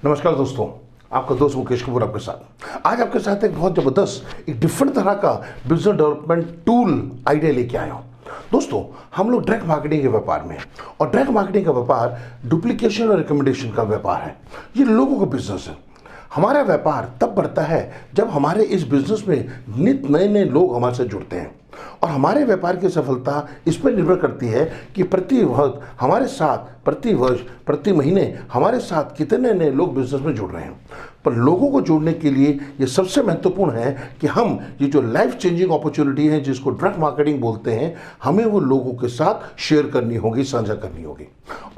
नमस्कार दोस्तों, आपका दोस्त मुकेश कपूर आपके साथ। आज आपके साथ एक बहुत ज़बरदस्त एक डिफरेंट तरह का बिजनेस डेवलपमेंट टूल आइडिया लेके आया हूँ। दोस्तों, हम लोग डायरेक्ट मार्केटिंग के व्यापार में हैं और डायरेक्ट मार्केटिंग का व्यापार डुप्लीकेशन और रिकमेंडेशन का व्यापार है। ये लोगों का बिजनेस है। हमारा व्यापार तब बढ़ता है जब हमारे इस बिजनेस में नित नए नए लोग हमारे से जुड़ते हैं और हमारे व्यापार की सफलता इस पर निर्भर करती है कि प्रति वर्ष प्रति महीने हमारे साथ कितने नए लोग बिजनेस में जुड़ रहे हैं। पर लोगों को जोड़ने के लिए ये सबसे महत्वपूर्ण है कि हम ये जो लाइफ चेंजिंग अपॉर्चुनिटी है जिसको डायरेक्ट मार्केटिंग बोलते हैं, हमें वो लोगों के साथ शेयर करनी होगी, साझा करनी होगी।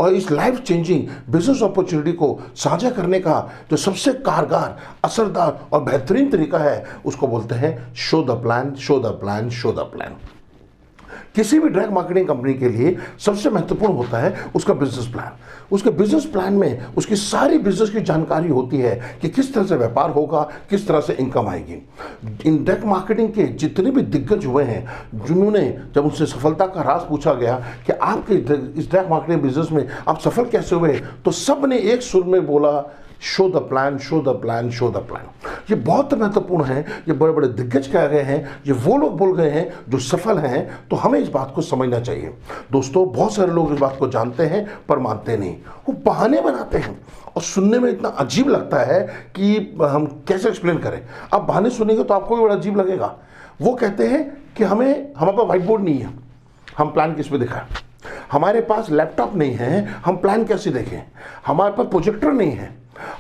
और इस लाइफ चेंजिंग बिजनेस अपॉर्चुनिटी को साझा करने का जो सबसे कारगर, असरदार और बेहतरीन तरीका है उसको बोलते हैं show the plan, show the plan, show the plan. किसी भी डायरेक्ट मार्केटिंग कंपनी के लिए सबसे महत्वपूर्ण होता है उसका बिजनेस प्लान। उसके बिजनेस प्लान में उसकी सारी बिजनेस की जानकारी होती है कि किस तरह से व्यापार होगा, किस तरह से इनकम आएगी। इन डायरेक्ट मार्केटिंग के जितने भी दिग्गज हुए हैं, जिन्होंने जब उनसे सफलता का राज पूछा गया कि आपके इस डायरेक्ट मार्केटिंग बिजनेस में आप सफल कैसे हुए, तो सब ने एक सुर में बोला show the plan, show the plan, show the plan. ये बहुत महत्वपूर्ण है। ये बड़े बड़े दिग्गज कह गए हैं, ये वो लोग बोल गए हैं जो सफल हैं, तो हमें इस बात को समझना चाहिए। दोस्तों, बहुत सारे लोग इस बात को जानते हैं पर मानते नहीं। वो बहाने बनाते हैं और सुनने में इतना अजीब लगता है कि हम कैसे एक्सप्लेन करें। आप बहाने सुनेंगे तो आपको भी बड़ा अजीब लगेगा। वो कहते हैं कि हमारे पास व्हाइट बोर्ड नहीं है, हम प्लान किस पे दिखाएं। हमारे पास लैपटॉप नहीं है, हम प्लान कैसे देखें। हमारे पास प्रोजेक्टर नहीं है,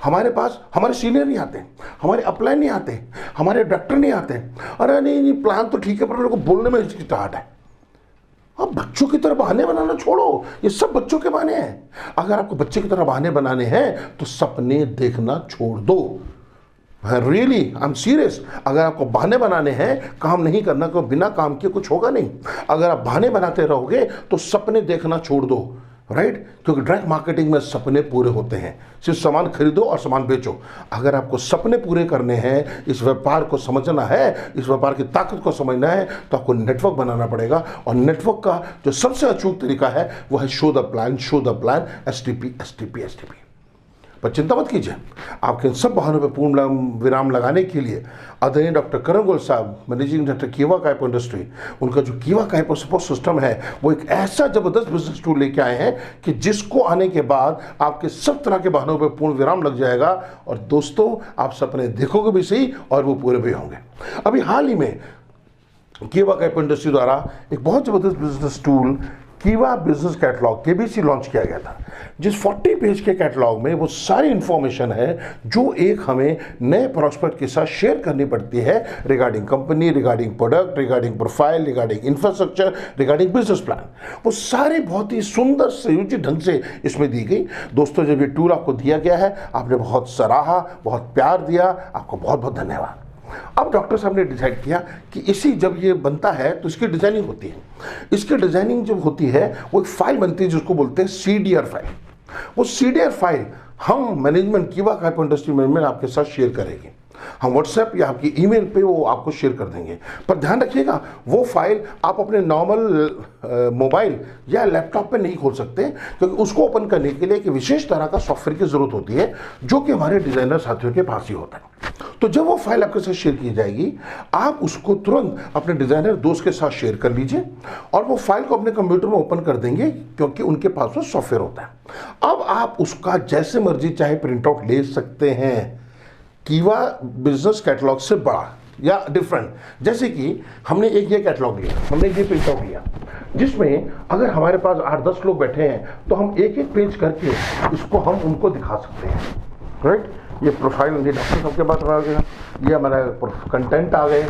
हमारे पास हमारे सीनियर नहीं आते, हमारे अपलाइन नहीं आते, हमारे डायरेक्टर नहीं आते। अरे नहीं, प्लान तो ठीक है पर मेरे को बोलने में हिचकिचाहट है। अब बच्चों की तरह बहाने बनाना छोड़ो, ये सब बच्चों के बहाने हैं। अगर आपको बच्चे की तरह बहाने बनाने हैं तो सपने देखना छोड़ दो। Really I am serious. अगर आपको बहाने बनाने हैं, काम नहीं करना, को बिना काम के कुछ होगा नहीं। अगर आप बहाने बनाते रहोगे तो सपने देखना छोड़ दो, राइट? क्योंकि डायरेक्ट मार्केटिंग में सपने पूरे होते हैं। सिर्फ सामान खरीदो और सामान बेचो। अगर आपको सपने पूरे करने हैं, इस व्यापार को समझना है, इस व्यापार की ताकत को समझना है, तो आपको नेटवर्क बनाना पड़ेगा। और नेटवर्क का जो सबसे अचूक तरीका है वो है show the plan, show the plan, STP, STP, STP. पर चिंता मत कीजिए, आपके इन सब बहानों पर पूर्ण विराम लगाने के लिए आदरणीय डॉक्टर करण गोयल साहब, मैनेजिंग डायरेक्टर कीवा काइपो इंडस्ट्री, उनका जो कीवा काइपो सपोर्ट सिस्टम है वो एक ऐसा जबरदस्त बिजनेस टूल लेके आए हैं कि जिसको आने के बाद आपके सब तरह के बहानों पर पूर्ण विराम लग जाएगा। और दोस्तों, आप सपने देखोगे भी सही और वो पूरे भी होंगे। अभी हाल ही में कीवा काइपो इंडस्ट्री द्वारा एक बहुत जबरदस्त बिजनेस टूल कीवा बिजनेस कैटलॉग केबीसी लॉन्च किया गया था, जिस 40 पेज के कैटलॉग में वो सारी इंफॉर्मेशन है जो एक हमें नए प्रॉस्पेक्ट के साथ शेयर करनी पड़ती है regarding company, regarding product, regarding profile, regarding infrastructure, regarding business plan. वो सारी बहुत ही सुंदर सुयोजित ढंग से इसमें दी गई। दोस्तों, जब ये टूल आपको दिया गया है, आपने बहुत सराहा, बहुत प्यार दिया, आपको बहुत बहुत धन्यवाद। अब डॉक्टर साहब ने डिसाइड किया कि इसी जब ये बनता है तो इसकी डिजाइनिंग होती है। इसकी डिजाइनिंग जब होती है वो एक फाइल बनती है जिसको बोलते हैं सीडीआर फाइल। वो सीडीआर फाइल हम मैनेजमेंट कीवा काइपो इंडस्ट्री मैनेजमेंट आपके साथ शेयर करेंगे। हम व्हाट्सएप या आपकी ईमेल पे वो आपको शेयर कर देंगे। पर ध्यान रखिएगा, वो फाइल आप अपने नॉर्मल मोबाइल या लैपटॉप पे नहीं खोल सकते, क्योंकि उसको ओपन करने के लिए एक विशेष तरह का सॉफ्टवेयर की जरूरत होती है जो कि हमारे डिजाइनर साथियों के पास ही होता है। तो जब वो फाइल आपके साथ शेयर की जाएगी, आप उसको तुरंत अपने डिजाइनर दोस्त के साथ शेयर कर लीजिए और वो फाइल को अपने कंप्यूटर में ओपन कर देंगे, क्योंकि उनके पास वो सॉफ्टवेयर होता है। अब आप उसका जैसे मर्जी चाहे प्रिंट आउट ले सकते हैं, कीवा बिजनेस कैटलॉग से बड़ा या डिफरेंट। जैसे कि हमने एक ये कैटलॉग लिया, हमने ये प्रिंट आउट लिया, जिसमें अगर हमारे पास 8-10 लोग बैठे हैं तो हम एक एक पेज करके इसको हम उनको दिखा सकते हैं, राइट? ये प्रोफाइल, ये डॉक्टर साहब के पास आ गया, ये हमारा कंटेंट आ गए,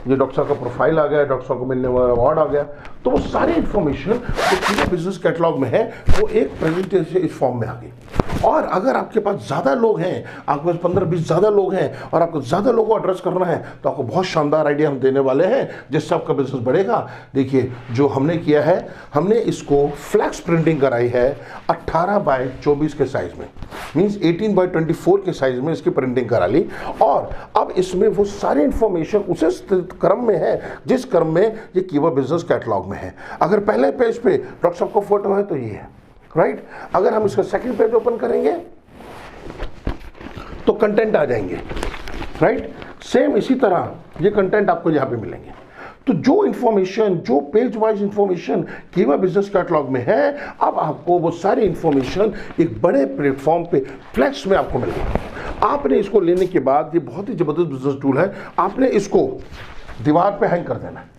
ये डॉक्टर साहब का प्रोफाइल आ गया, डॉक्टर साहब को मिलने वाला अवार्ड आ गया। तो वो सारी इंफॉर्मेशन जो पूरे बिजनेस कैटलॉग में है वो एक प्रेजेंटेशन इस फॉर्म में आ गई। और अगर आपके पास ज़्यादा लोग हैं, आपके पास 15-20 ज़्यादा लोग हैं और आपको ज़्यादा लोगों को एड्रेस करना है, तो आपको बहुत शानदार आइडिया हम देने वाले हैं जिससे आपका बिजनेस बढ़ेगा। देखिए, जो हमने किया है, हमने इसको फ्लैक्स प्रिंटिंग कराई है 18x24 के साइज में, मीन्स 18x24 के साइज में इसकी प्रिंटिंग करा ली। और अब इसमें वो सारी इंफॉर्मेशन उसे क्रम में है जिस क्रम में ये कीवा बिजनेस कैटलॉग में है। अगर पहले पेज पे डॉक्टर साहब का फोटो है तो ये है, राइट? अगर हम इसका सेकंड पेज ओपन करेंगे तो कंटेंट आ जाएंगे, राइट। सेम इसी तरह ये कंटेंट आपको यहाँ पे मिलेंगे। तो जो इंफॉर्मेशन, जो पेज वाइज इंफॉर्मेशन कीवा बिजनेस कैटलॉग में है, अब आपको वो सारी इंफॉर्मेशन एक बड़े प्लेटफॉर्म पे फ्लैश में आपको मिलेगी। आपने इसको लेने के बाद, ये बहुत ही जबरदस्त बिजनेस टूल है, आपने इसको दीवार पे हैंग कर देना है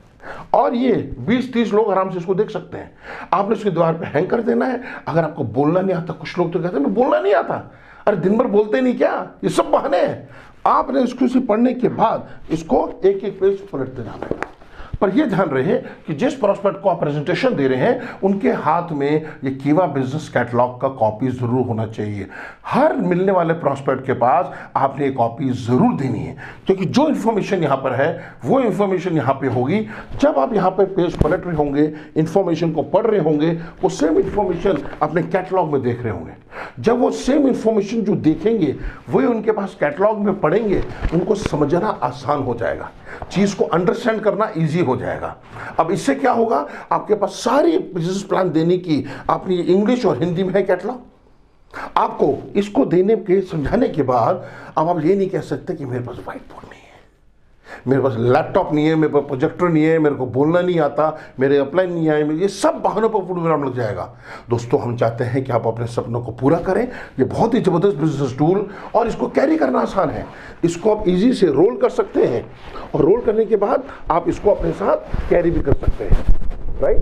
और ये 20-30 लोग आराम से इसको देख सकते हैं। आपने इसको दीवार पे हैंग कर देना है। अगर आपको बोलना नहीं आता, कुछ लोग तो कहते हैं मैं बोलना नहीं आता, अरे दिन भर बोलते नहीं क्या, ये सब बहाने हैं। आपने इसको पढ़ने के बाद इसको एक एक पेज पलटते जाना है। पर यह ध्यान रहे कि जिस प्रोस्पेक्ट को आप प्रेजेंटेशन दे रहे हैं उनके हाथ में ये कीवा बिजनेस कैटलॉग का कॉपी जरूर होना चाहिए। हर मिलने वाले प्रोस्पेक्ट के पास आपने ये कॉपी जरूर देनी है, क्योंकि जो इंफॉर्मेशन यहाँ पर है वो इंफॉर्मेशन यहाँ पे होगी। जब आप यहाँ पे पेज पलट रहे होंगे, इंफॉर्मेशन को पढ़ रहे होंगे, वो सेम इंफॉर्मेशन अपने कैटलॉग में देख रहे होंगे। जब वो सेम इंफॉर्मेशन जो देखेंगे वही उनके पास कैटलॉग में पढ़ेंगे, उनको समझना आसान हो जाएगा, चीज को अंडरस्टैंड करना इजी हो जाएगा। अब इससे क्या होगा, आपके पास सारी बिजनेस प्लान देने की अपनी इंग्लिश और हिंदी में है कैटलॉग। आपको इसको देने के समझाने के बाद अब आप ये नहीं कह सकते कि मेरे पास व्हाइट बोर्ड नहीं है, मेरे पास लैपटॉप नहीं है, मेरे पास प्रोजेक्टर नहीं है, मेरे को बोलना नहीं आता, मेरे अप्लाई नहीं आए, ये सब बहानों पर प्रोग्राम लग जाएगा। दोस्तों, हम चाहते हैं कि आप अपने सपनों को पूरा करें। ये बहुत ही जबरदस्त बिजनेस टूल और इसको कैरी करना आसान है। इसको आप इजी से रोल कर सकते हैं और रोल करने के बाद आप इसको अपने साथ कैरी भी कर सकते हैं, राइट।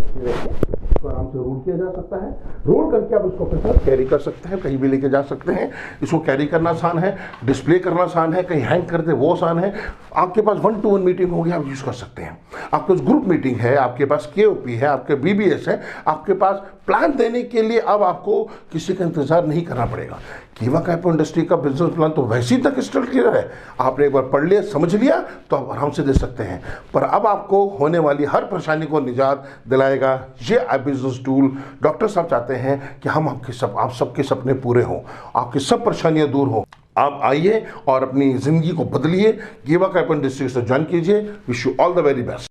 इसको आराम से रोल किया जा सकता है, रोल करके आप इसको अपने साथ कैरी कर सकते हैं, कहीं भी लेके जा सकते हैं। इसको कैरी करना आसान है, डिस्प्ले करना आसान है, कहीं हैंग कर दे वो आसान है। आपके पास 1-to-1 मीटिंग होगी, आप यूज कर सकते हैं। आपके पास ग्रुप मीटिंग है, आपके पास KOP है, आपके BBS है, आपके पास प्लान देने के लिए अब आपको किसी का इंतजार नहीं करना पड़ेगा। कीवा कैप इंडस्ट्री का बिजनेस प्लान तो वैसे ही तक क्रिस्टल क्लियर है, आपने एक बार पढ़ लिया, समझ लिया तो आप आराम से दे सकते हैं। पर अब आपको होने वाली हर परेशानी को निजात दिलाएगा ये बिजनेस टूल। डॉक्टर साहब चाहते हैं कि हम आप सबके सपने पूरे हों, आपकी सब परेशानियां दूर हों। आप आइए और अपनी जिंदगी को बदलिए, कीवा कैप इंडस्ट्री से ज्वाइन कीजिए। Wish you all the very best.